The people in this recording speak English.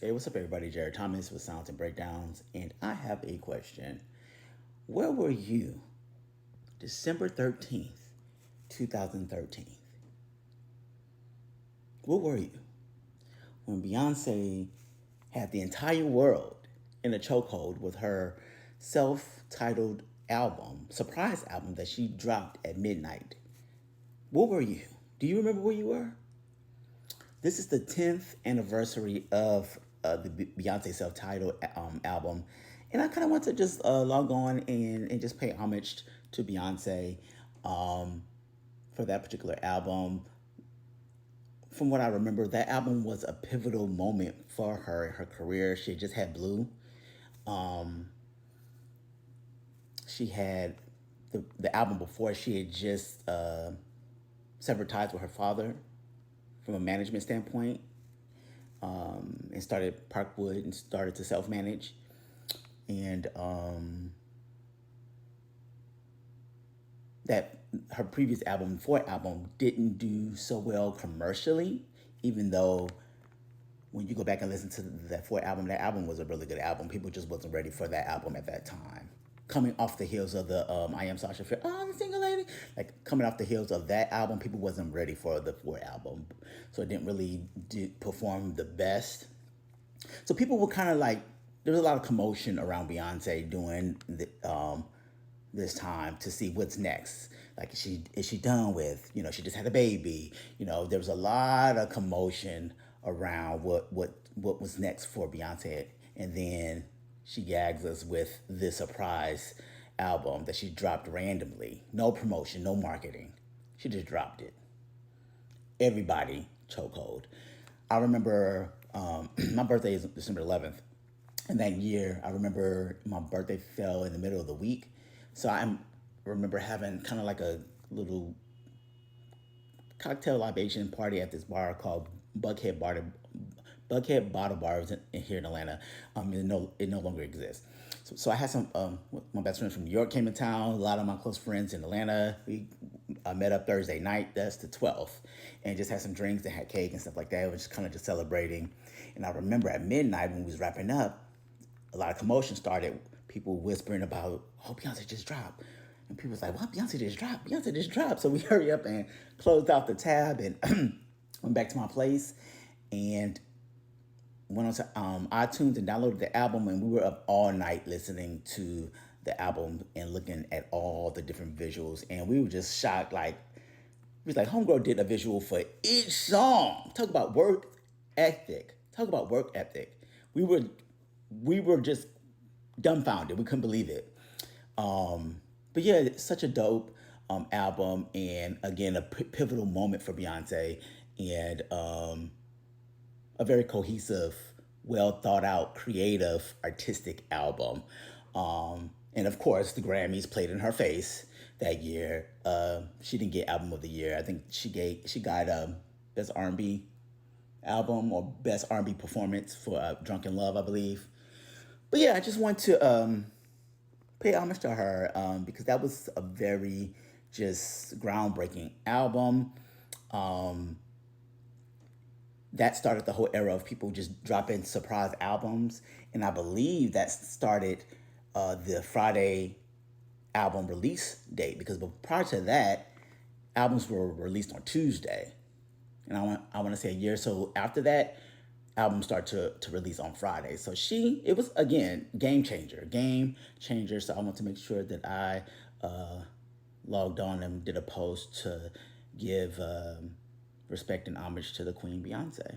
Hey, what's up, everybody? Jared Thomas with Sounds and Breakdowns, and I have a question. Where were you December 13th, 2013? Where were you when Beyonce had the entire world in a chokehold with her self titled album, surprise album that she dropped at midnight? Where were you? Do you remember where you were? This is the 10th anniversary of the Beyonce self-titled album, and I kind of want to just log on and just pay homage to Beyonce for that particular album. From what I remember, that album was a pivotal moment for her career. She had just had Blue. She had the album before. She had just severed ties with her father from a management standpoint, and started Parkwood and started to self manage. And that her previous album, fourth album, didn't do so well commercially, even though when you go back and listen to that album was a really good album. People just wasn't ready for that album at that time. Coming off the heels of the I Am Sasha Fierce, oh, the single lady, like coming off the heels of that album, people wasn't ready for the fourth album, so it didn't really perform the best. So people were kind of like, there was a lot of commotion around Beyonce doing this time to see what's next. Like, is she done with? She just had a baby. There was a lot of commotion around what was next for Beyonce, and then she gags us with this surprise album that she dropped randomly. No promotion, no marketing. She just dropped it. Everybody chokehold. I remember my birthday is December 11th. And that year, I remember my birthday fell in the middle of the week. So I remember having kind of like a little cocktail libation party at this bar called Buckhead Bottle Bar here in Atlanta. It no longer exists. So I had some my best friends from New York came to town. A lot of my close friends in Atlanta. We met up Thursday night. That's the 12th, and just had some drinks and had cake and stuff like that. We were just kind of just celebrating. And I remember at midnight when we was wrapping up, a lot of commotion started. People whispering about, oh, Beyonce just dropped. And people was like, what? Beyonce just dropped. Beyonce just dropped. So we hurry up and closed out the tab and went back to my place and went onto iTunes and downloaded the album. And we were up all night listening to the album and looking at all the different visuals. And we were just shocked. Like, it was like Homegirl did a visual for each song. Talk about work ethic. Talk about work ethic. We were just dumbfounded. We couldn't believe it. But yeah, it's such a dope album, and again, a pivotal moment for Beyonce, and a very cohesive, well thought out, creative, artistic album. And of course, the Grammys played in her face that year. She didn't get Album of the Year. I think she got Best R&B album or Best R&B performance for Drunken Love, I believe. But yeah, I just want to pay homage to her because that was a very just groundbreaking album. That started the whole era of people just dropping surprise albums, and I believe that started the Friday album release date because prior to that, albums were released on Tuesday, and I want to say a year or so after that, albums start to release on Friday. So it was again game changer. So I want to make sure that I logged on and did a post to give respect and homage to the Queen Beyonce.